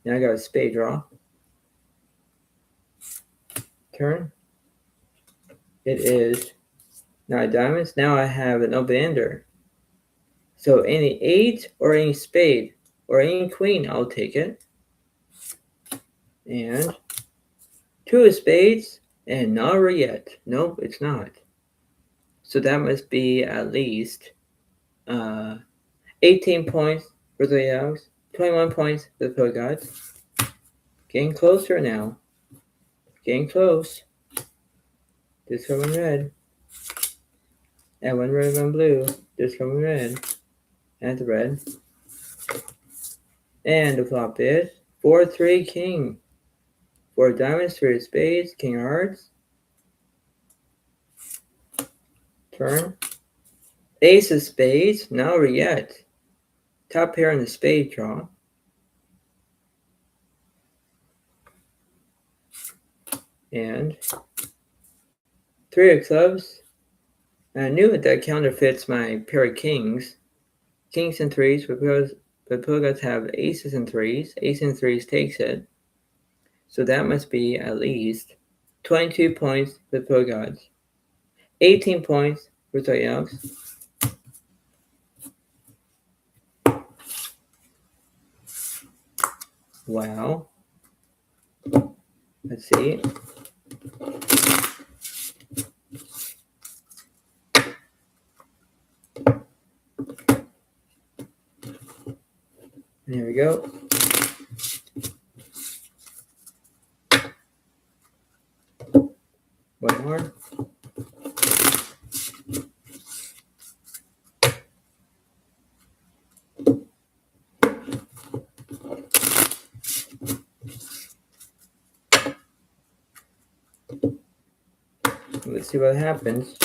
Now I got a spade draw. Turn. It is 9 diamonds. Now I have an open-ender. So any 8 or any spade or any queen, I'll take it. And 2 of spades and not over yet. Nope, it's not. So that must be at least 18 points for the Yogs, 21 points for the Pogots. Getting closer now. Getting close. This one red. And one red, one blue. This one red. And the red. And the flop is 4-3 king. 4 diamonds, 3 of spades, king of hearts. Turn. Ace of spades, not over yet. Top pair in the spade draw. And 3 of clubs. And I knew that counterfeits my pair of kings. Kings and threes, because the Pogots have aces and threes. Ace and threes takes it. So that must be at least 22 points for the Pogots. 18 points for the Yogs. Wow. Let's see. There we go. One more. Let's see what happens.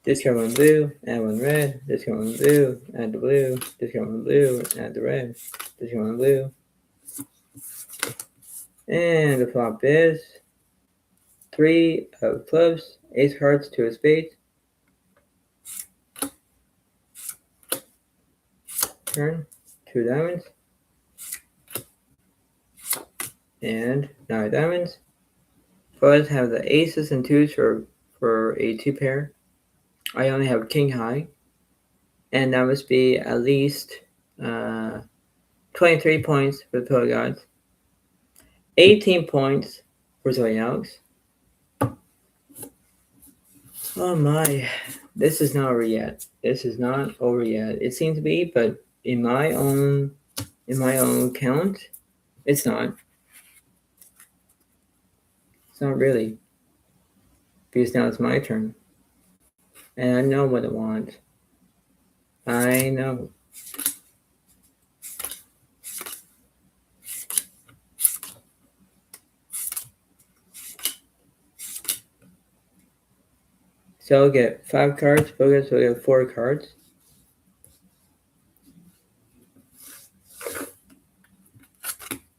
Discount one blue, add one red. Discount one blue, add the blue. Discount one blue, add the red. Discount one blue. And the flop is 3 of clubs, ace of hearts, 2 of spades. Turn, 2 diamonds. And 9 diamonds. But have the aces and twos for a 2 pair. I only have king high. And that must be at least 23 points for the Pogots. 18 points for Zodiacs. Oh my, this is not over yet. This is not over yet. It seems to be, but in my own count, it's not. It's not really. Because now it's my turn. And I know what I want. I know. So I'll get 5 cards, Pogots will get 4 cards.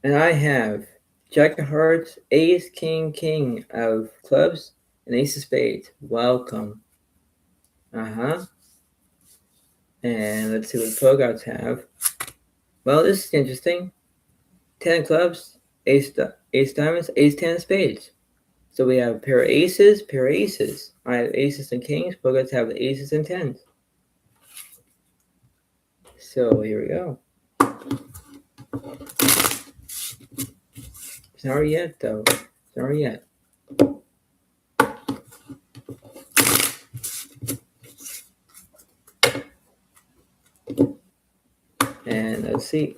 And I have Jack of hearts, ace, king, king of clubs, and ace of spades. Welcome. And let's see what the Pogots have. Well, this is interesting. 10 of clubs, ace diamonds, ace 10 of spades. So we have a pair of aces, pair of aces. I have aces and kings. Pogots have aces and tens. So here we go. It's not yet, though. It's not yet. Let's see.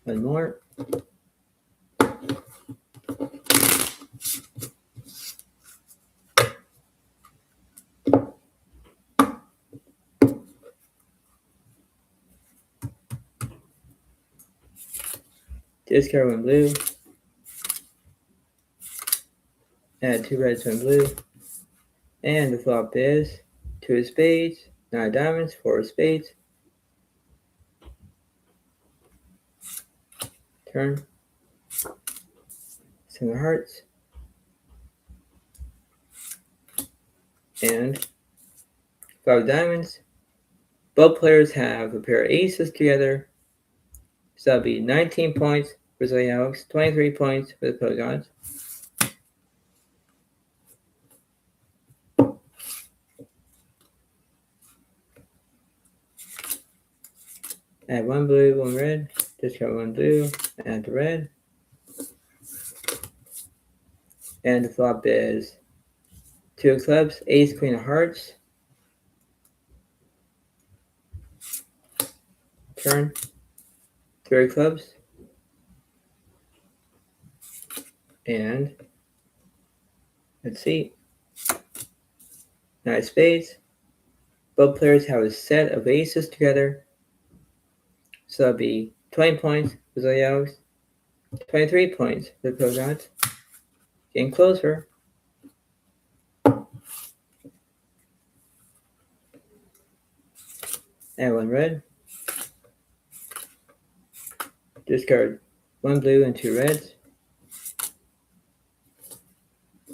One more. Discard one blue. Add 2 reds, 1 blue. And the flop is 2 of spades, 9 of diamonds, 4 of spades. Turn. 7 of hearts. And 5 of diamonds. Both players have a pair of aces together. So that'll be 19 points for Zodiac, 23 points for the Polygons. Add 1 blue, 1 red. Discard 1 blue. Add the red. And the flop is 2 of clubs, ace, queen of hearts. Turn. 3 of clubs. And let's see. 9 of spades. Both players have a set of aces together. So that'll be 20 points for Zodiac, 23 points for the Polygons. Getting closer. Add 1 red. Discard 1 blue and 2 reds.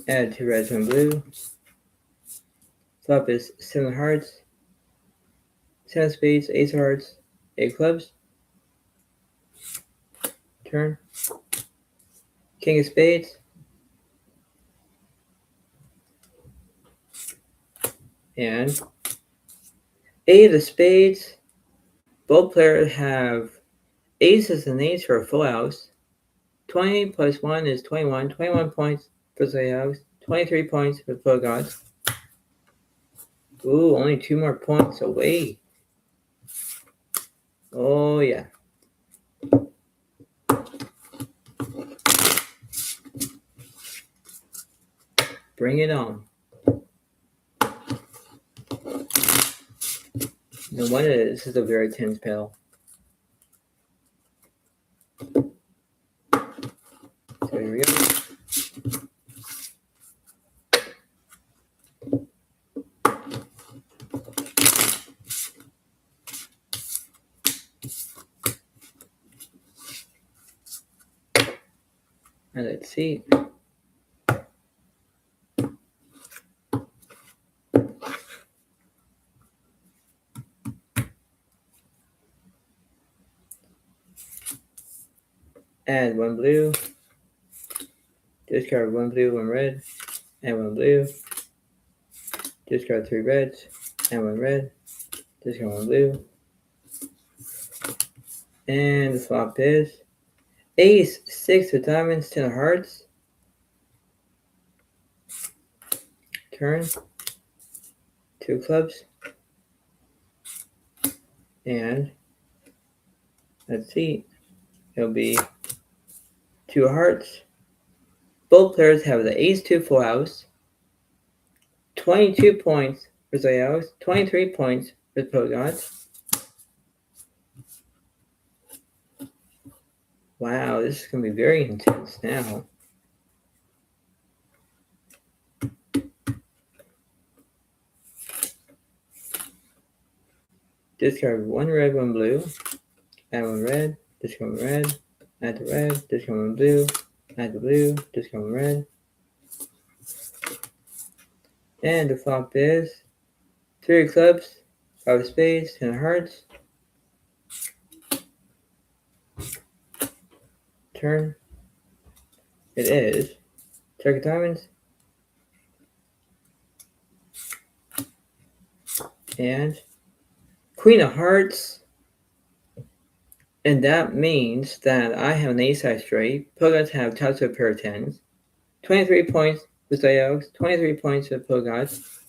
Add 2 reds, 1 blue. Flop is 7 of hearts, 7 of spades, ace of hearts, 8 clubs. Turn. King of spades. And 8 of spades. Both players have aces and eights for a full house. 20 plus 1 is 21. 21 points for Zodiac, 23 points for the Polygons. Ooh, only 2 more points away. Oh, yeah. Bring it on. No wonder this is a very tense battle. So here we go. And let's see. Add 1 blue. Discard 1 blue, 1 red. Add 1 blue. Discard 3 reds. Add 1 red. Discard 1 blue. And the flop is ace, 6 of diamonds, 10 of hearts. Turn. 2 clubs. And let's see. It'll be 2 hearts. Both players have the ace-2 full house. 22 points for Zodiac, 23 points for the Polygons. Wow, this is going to be very intense now. Discard 1 red, 1 blue. Add 1 red. Discard 1 red. Add the red. Discard 1 blue. Add the blue. Discard 1 red. And the flop is 3 of clubs, 5 of spades, 10 of hearts. Turn. It is Jack of diamonds. And Queen of hearts. And that means that I have an ace-high straight. Polygons have touched a pair of tens. 23 points for Zodiac, 23 points for Polka Dots.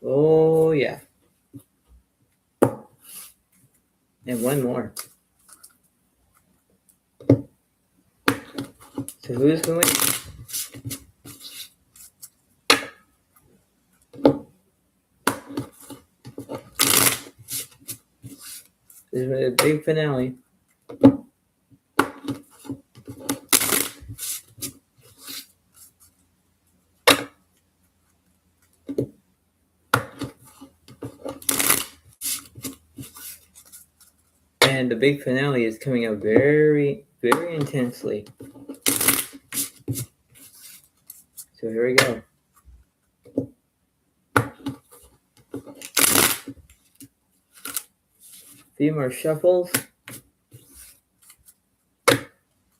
Oh, yeah. And one more. So who's going to win? This is a big finale. And the big finale is coming up very, very intensely. So here we go. Few more shuffles.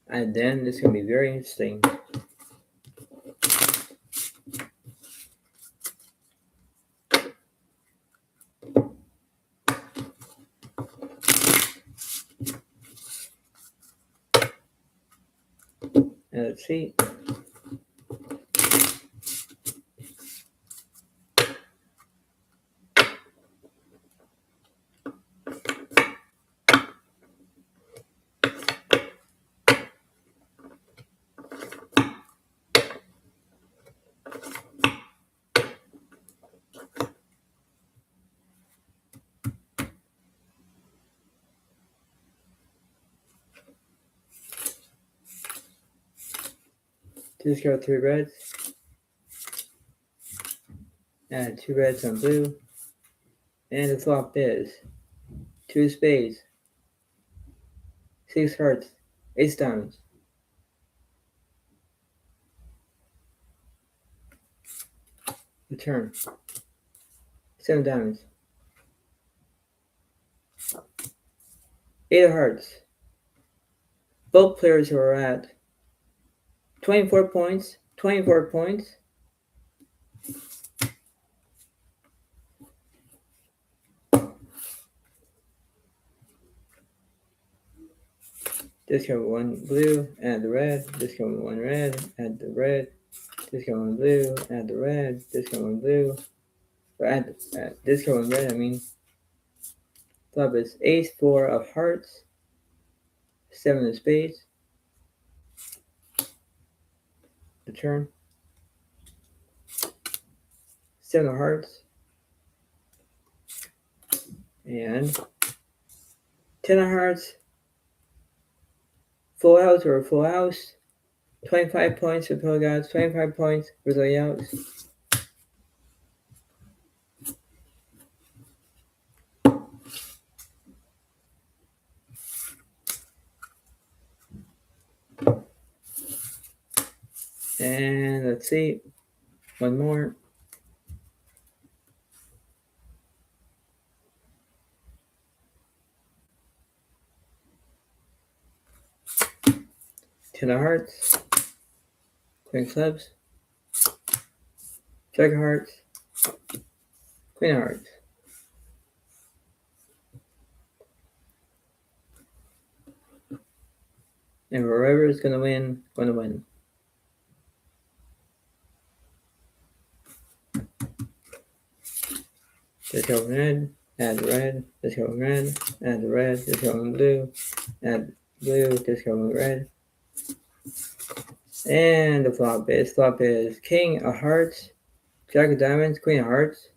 And then this is going to be very interesting. And let's see. Discard 3 reds. Add 2 reds on blue. And the flop is 2 spades, 6 hearts, ace diamonds. Return. 7 diamonds. 8 of hearts. Both players are at 24 points. 24 points. Discard 1 blue, add the red. Discard 1 red, add the red. Discard 1 blue, add the red. Discard 1 blue. Or add discard 1 red, I mean. Flop is ace 4 of hearts. 7 of spades. The turn. 7 of hearts. And 10 of hearts. Full house or a full house. 25 points for Polka Dots, 25 points for Zodiac. And let's see. One more. Ten of hearts. Queen of clubs. Jack of hearts. Queen of hearts. And whoever is going to win. Just go red, add red, just go red, add the red, just go blue, add blue, just go red. And the flop is King of hearts, Jack of diamonds, Queen of hearts.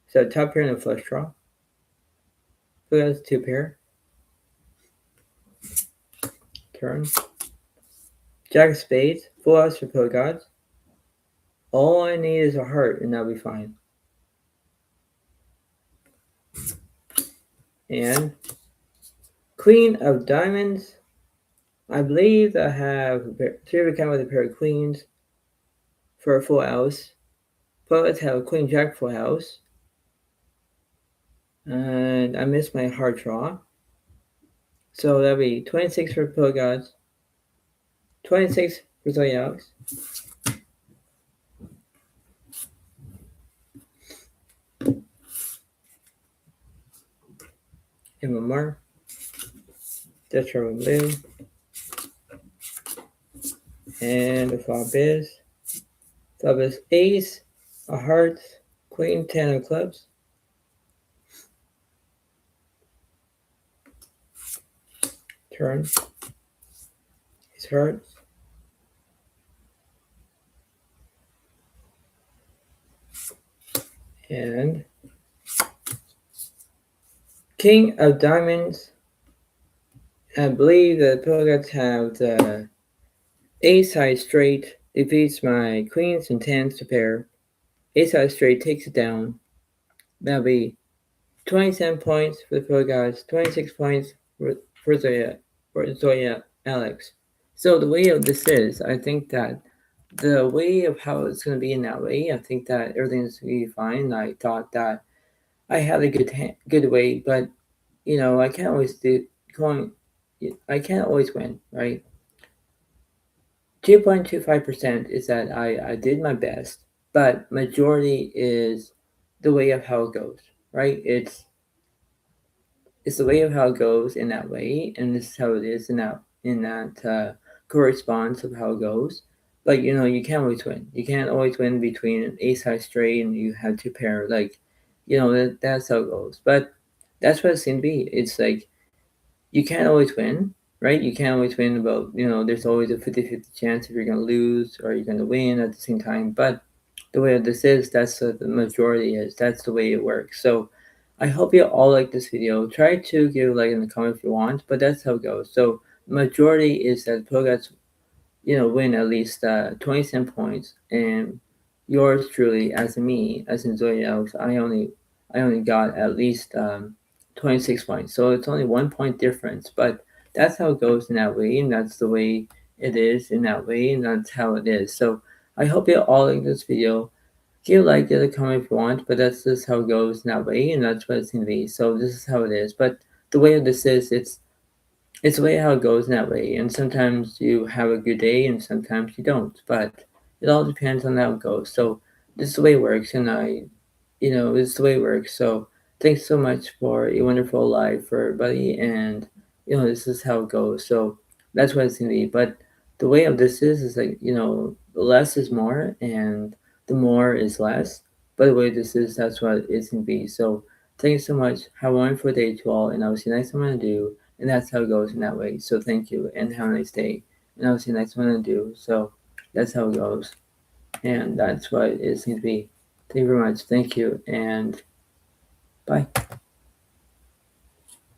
So top pair and a flush draw. Who has 2 pair? Turn. Jack of spades, full house for Polka Dots. All I need is a heart and that'll be fine. And Queen of diamonds. I believe I have 3 of a kind with a pair of queens for a full house. But let's have a queen jack full house. And I missed my heart draw. So that'll be 26 for Polka Dots, 26 for Zodiac. And one more. That's from blue. And the flop is ace, a hearts, queen, 10 of clubs, turn, ace hearts, and king of diamonds. I believe the Pilgrims have the ace high straight, defeats my queens and tens to pair. Ace high straight takes it down. That'll be 27 points for the Pilgrims, 26 points for Zoya Alex. So the way of this is, I think that the way of how it's going to be in that way, I think that everything's going to be fine. I thought that I had a good way, but I can't always going. I can't always win, right? 2.25% is that I did my best, but majority is the way of how it goes, right? It's the way of how it goes in that way, and this is how it is in that corresponds of how it goes. But you can't always win. You can't always win between an ace high straight and you have two pair. Like, that's how it goes. But that's what it seems to be. It's like you can't always win, right? You can't always win about, there's always a 50-50 chance if you're going to lose or you're going to win at the same time. But the way this is, that's what the majority is. That's the way it works. So I hope you all like this video. Try to give a like in the comment if you want, but that's how it goes. So majority is that Pilgats win at least 27 points, and yours truly, as in me, as in Zodiac, I only got at least 26 points. So it's only 1 point difference, but that's how it goes in that way, and that's the way it is in that way, and that's how it is. So I hope you all like this video. Give a like, give a comment if you want, but that's just how it goes in that way, and that's what it's gonna be. So this is how it is. But the way of this is, it's the way how it goes in that way. And sometimes you have a good day and sometimes you don't. But it all depends on how it goes. So this is the way it works, and it's the way it works. So thanks so much for a wonderful life for everybody, and this is how it goes. So that's what it's gonna be. But the way of this is like less is more, and the more is less. But the way this is, that's what it's gonna be. So thanks so much. Have a wonderful day to all, and I'll see you next time I do. And that's how it goes in that way. So thank you, and have a nice day. And I'll see you next time I do. So that's how it goes, and that's what it's going to be. Thank you very much. Thank you, and bye.